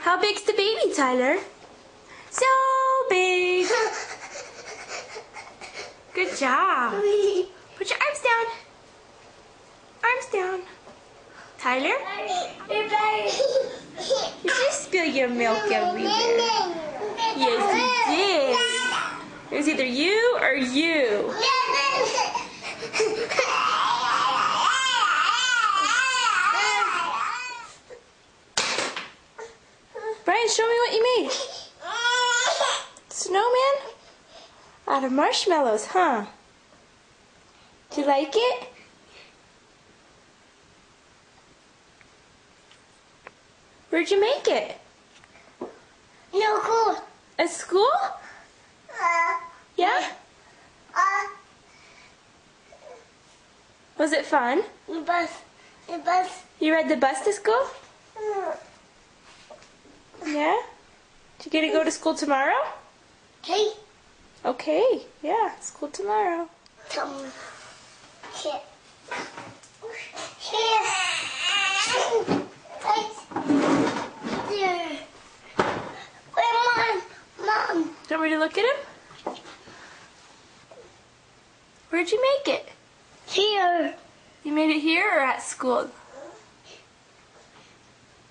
How big's the baby, Tyler? So big. Good job. Put your arms down. Arms down. Tyler? You just spill your milk everywhere. Yes, you did. It was either you or you. Brian, show me what you made. Snowman? Out of marshmallows, huh? Do you like it? Where'd you make it? No, cool. At school? Yeah? Was it fun? The bus. You ride the bus to school? Yeah? Did you get to go to school tomorrow? Hey. Okay, yeah, school tomorrow. Here. Here. There. Where, Mom? Do you want me to look at him? Where'd you make it? Here. You made it here or at school?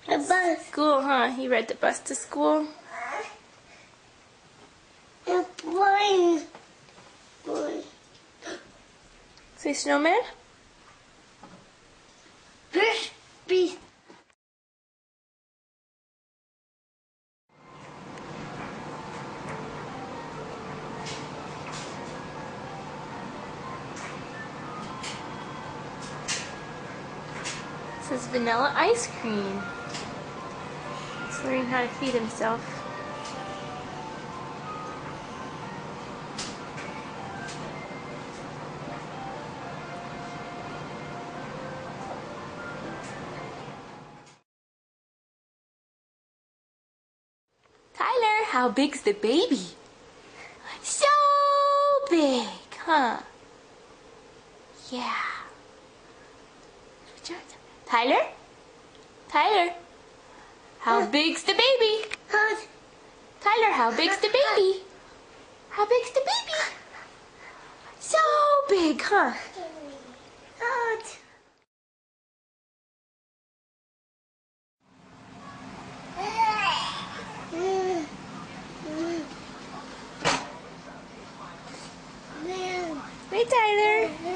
The bus. School, huh? You ride the bus to school? The boy. Say snowman? Fish. Beast. This is vanilla ice cream. He's learning how to feed himself. Tyler, how big's the baby? So big, huh? Yeah. Tyler? Tyler? How big's the baby? Tyler, how big's the baby? How big's the baby? So big, huh? Hey, Tyler.